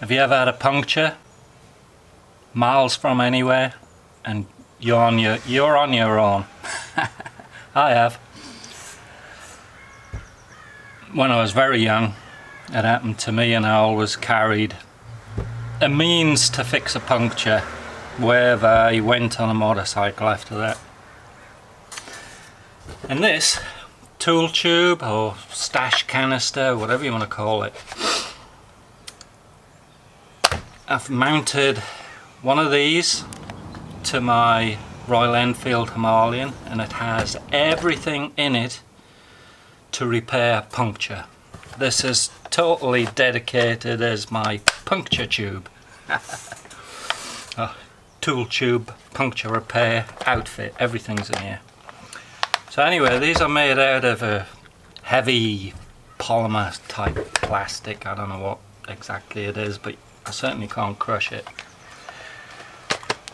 Have you ever had a puncture miles from anywhere and you're on your own? I have. When I was very young, it happened to me, and I always carried a means to fix a puncture wherever I went on a motorcycle after that. And this tool tube or stash canister, whatever you want to call it, I've mounted one of these to my Royal Enfield Himalayan, and it has everything in it to repair puncture. This is totally dedicated as my puncture tube. Tool tube, puncture repair, outfit, everything's in here. So anyway, these are made out of a heavy polymer type plastic. I don't know what exactly it is, but I certainly can't crush it.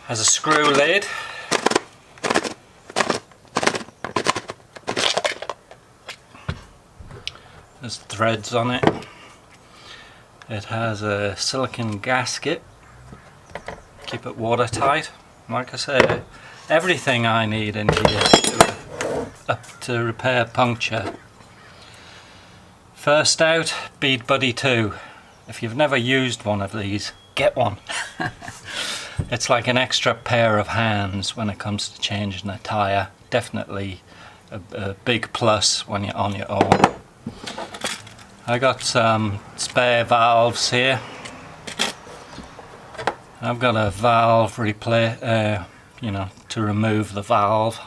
Has a screw lid. There's threads on it. It has a silicone gasket. Keep it watertight. Like I say, everything I need in here to repair puncture. First out, Bead Buddy 2. If you've never used one of these, get one. It's like an extra pair of hands when it comes to changing a tyre. Definitely a big plus when you're on your own. I got some spare valves here. I've got a valve to remove the valve,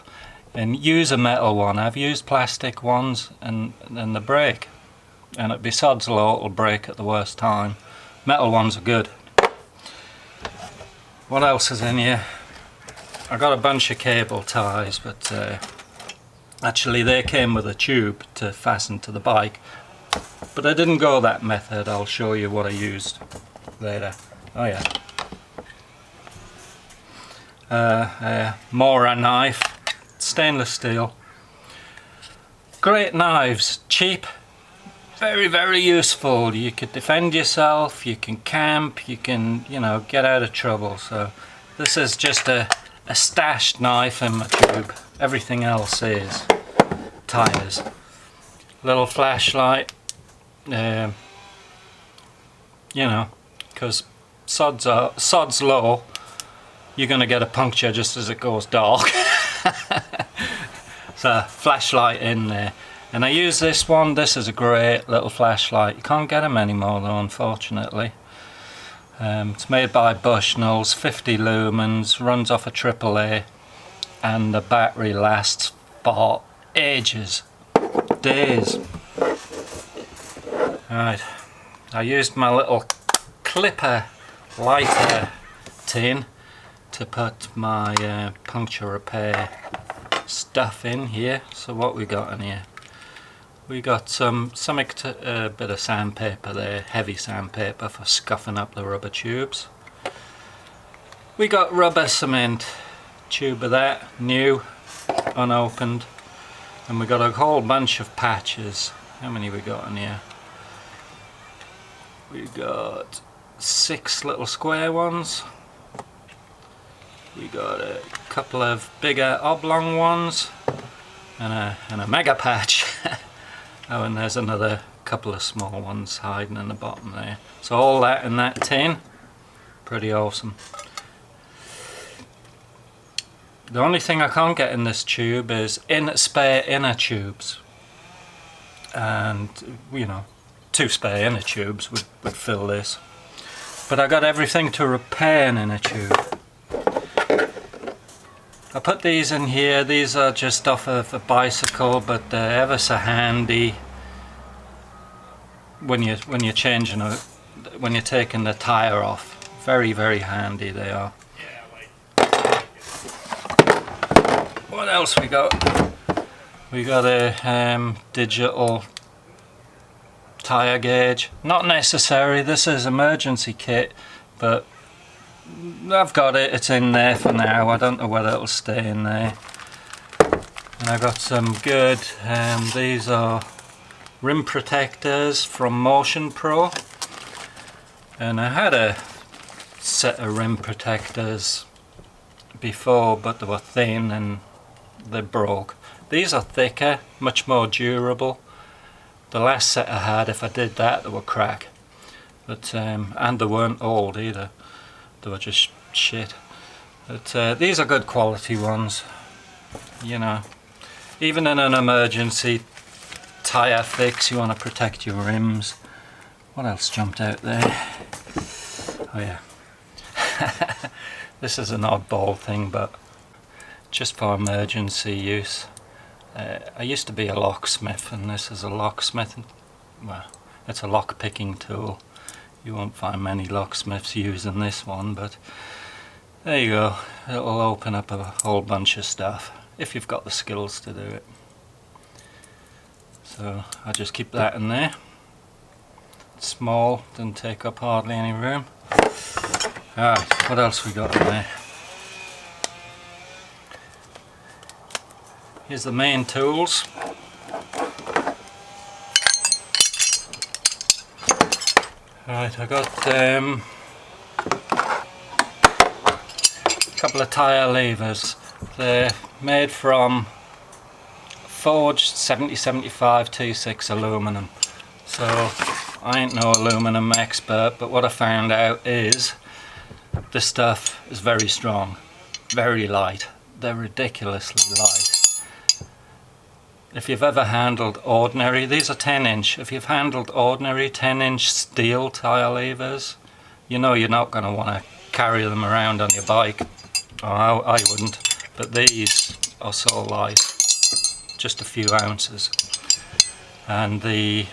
and use a metal one. I've used plastic ones and the break, and it'd be sod's law, it'll break at the worst time. Metal ones are good. What else is in here? I got a bunch of cable ties, but actually they came with a tube to fasten to the bike, but I didn't go that method. I'll show you what I used later. Oh yeah. Mora knife, stainless steel. Great knives, cheap, very, very useful. You could defend yourself, you can camp, you can, get out of trouble. So this is just a stashed knife in my tube. Everything else is tires. Little flashlight, because sod's low, you're going to get a puncture just as it goes dark. So flashlight in there. And I use this one. This is a great little flashlight. You can't get them anymore though, unfortunately. It's made by Bushnell's, 50 lumens, runs off a AAA, and the battery lasts for ages, days. Right, I used my little clipper lighter tin to put my puncture repair stuff in here. So what we got in here? We got a bit of sandpaper there, heavy sandpaper for scuffing up the rubber tubes. We got rubber cement, tube of that, new, unopened, and we got a whole bunch of patches. How many we got in here? We got 6 little square ones. We got a couple of bigger oblong ones, and a mega patch. Oh, and there's another couple of small ones hiding in the bottom there. So all that in that tin, pretty awesome. The only thing I can't get in this tube is spare inner tubes, and 2 spare inner tubes would fill this. But I got everything to repair an inner tube. I put these in here. These are just off of a bicycle, but they're ever so handy when you're changing when you're taking the tire off. Very, very handy they are. What else we got? We got a digital tire gauge. Not necessary. This is emergency kit, but I've got it. It's in there for now. I don't know whether it'll stay in there. And I got some good. These are rim protectors from Motion Pro. And I had a set of rim protectors before, but they were thin and they broke. These are thicker, much more durable. The last set I had, if I did that, they would crack. But and they weren't old either. They were just shit. But these are good quality ones. You know, even in an emergency tyre fix, you want to protect your rims. What else jumped out there? Oh yeah. This is an oddball thing, but just for emergency use. I used to be a locksmith, and this is a locksmith. Well, it's a lock picking tool. You won't find many locksmiths using this one, but there you go. It'll open up a whole bunch of stuff if you've got the skills to do it. So I just keep that in there. It's small, doesn't take up hardly any room. Alright, what else we got in there? Here's the main tools. Right, I got a couple of tyre levers. They're made from forged 7075 T6 aluminum. So I ain't no aluminum expert, but what I found out is this stuff is very strong, very light. They're ridiculously light. If you've ever handled ordinary, these are 10-inch, if you've handled ordinary 10-inch steel tyre levers, you know you're not going to want to carry them around on your bike. Oh, I wouldn't, but these are so light, just a few ounces. And the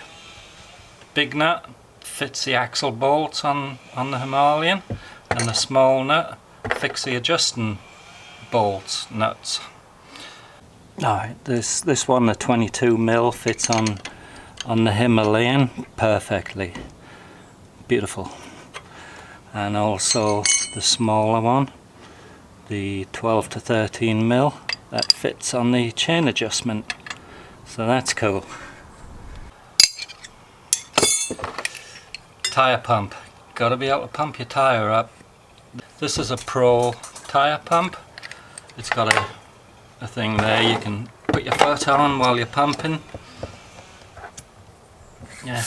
big nut fits the axle bolts on the Himalayan, and the small nut fits the adjusting bolts, nuts. Alright, this one, the 22mm, fits on the Himalayan perfectly. Beautiful. And also the smaller one, the 12 to 13mm, that fits on the chain adjustment. So that's cool. Tyre pump. Got to be able to pump your tyre up. This is a Pro tyre pump. It's got a thing there you can put your foot on while you're pumping. Yeah.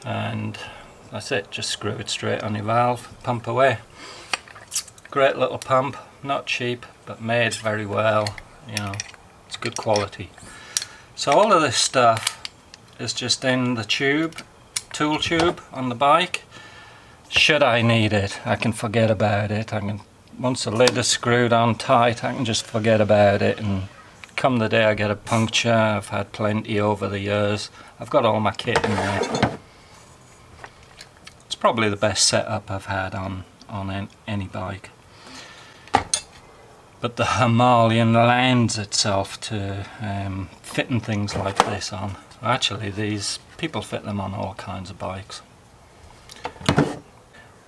And that's it, just screw it straight on your valve, pump away. Great little pump, not cheap, but made very well, you know, it's good quality. So all of this stuff is just in the tube, tool tube on the bike. Should I need it, I can forget about it. Once the lid is screwed on tight, I can just forget about it, and come the day I get a puncture, I've had plenty over the years. I've got all my kit in there. It's probably the best setup I've had on any bike. But the Himalayan lends itself to fitting things like this on. Actually, these people fit them on all kinds of bikes.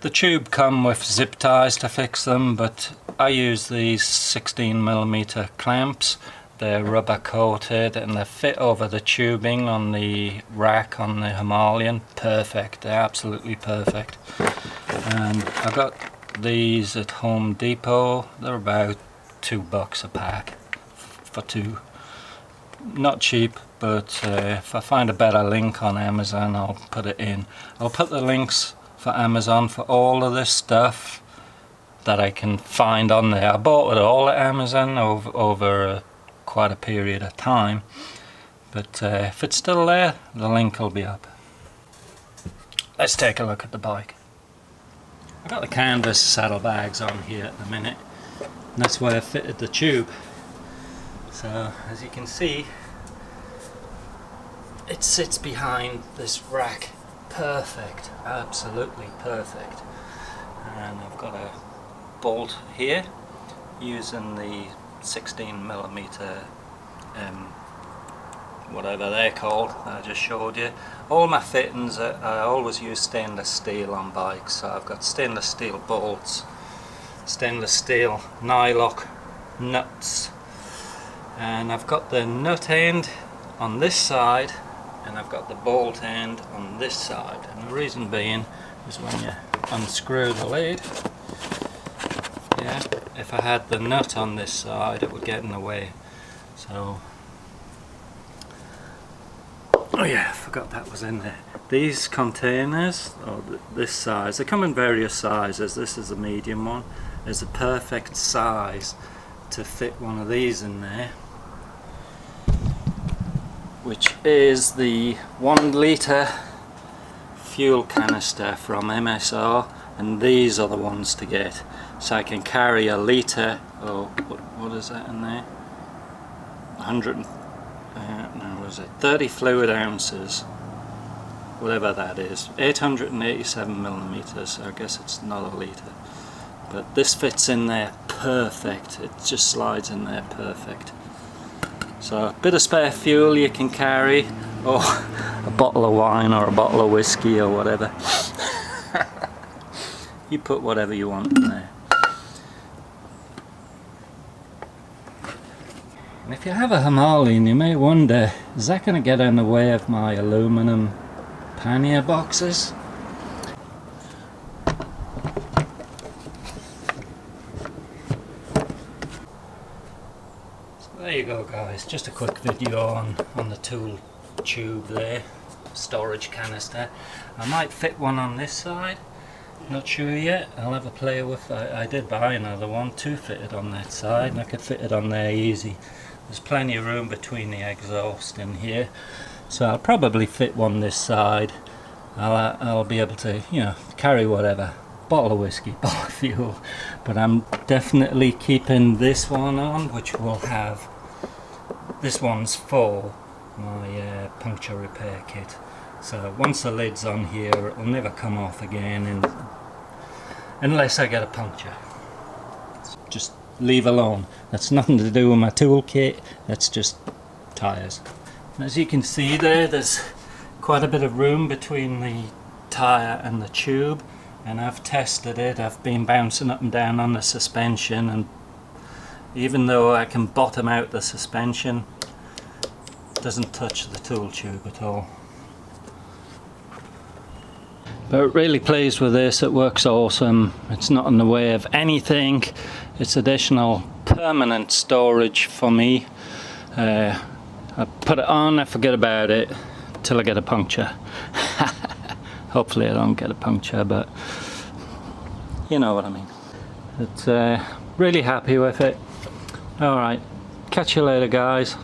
The tube come with zip ties to fix them, but I use these 16mm clamps. They're rubber coated and they fit over the tubing on the rack on the Himalayan. Perfect, they're absolutely perfect. And I got these at Home Depot. They're about $2 a pack for two. Not cheap, but if I find a better link on Amazon, I'll put it in. I'll put the links for Amazon for all of this stuff that I can find on there. I bought it all at Amazon over quite a period of time, but if it's still there, the link will be up. Let's take a look at the bike. I've got the canvas saddlebags on here at the minute, and that's where I fitted the tube. So as you can see, it sits behind this rack. Perfect, absolutely perfect. And I've got a bolt here using the 16mm whatever they're called that I just showed you. All my fittings, I always use stainless steel on bikes, so I've got stainless steel bolts, stainless steel nylock nuts, and I've got the nut end on this side and I've got the bolt end on this side, and the reason being is when you unscrew the lid, yeah, if I had the nut on this side it would get in the way. So, oh yeah, I forgot that was in there. These containers, or this size, they come in various sizes. This is a medium one. Is a perfect size to fit one of these in there, which is the 1 litre fuel canister from MSR, and these are the ones to get. So I can carry a litre, oh, what is that in there? 100, no, what is it? 30 fluid ounces, whatever that is. 887 millimeters. So I guess it's not a litre. But this fits in there perfect. It just slides in there perfect. So a bit of spare fuel you can carry, or a bottle of wine or a bottle of whiskey or whatever. You put whatever you want in there. And if you have a Himalayan, you may wonder, is that going to get in the way of my aluminum pannier boxes? There you go guys, just a quick video on the tool tube there, storage canister. I might fit one on this side, not sure yet. I'll have a play with, I did buy another one to fit it on that side, and I could fit it on there easy. There's plenty of room between the exhaust in here, so I'll probably fit one this side. I'll be able to, you know, carry whatever. Bottle of whiskey, bottle of fuel, but I'm definitely keeping this one on, which will have, this one's for my puncture repair kit. So once the lid's on here, it will never come off again, unless I get a puncture. Just leave alone. That's nothing to do with my tool kit, that's just tyres. As you can see there, there's quite a bit of room between the tyre and the tube. And I've tested it, I've been bouncing up and down on the suspension, and even though I can bottom out the suspension, it doesn't touch the tool tube at all. But really pleased with this, it works awesome, it's not in the way of anything, it's additional permanent storage for me. I put it on, I forget about it till I get a puncture. Hopefully I don't get a puncture, but you know what I mean. It's really happy with it. Alright, catch you later guys.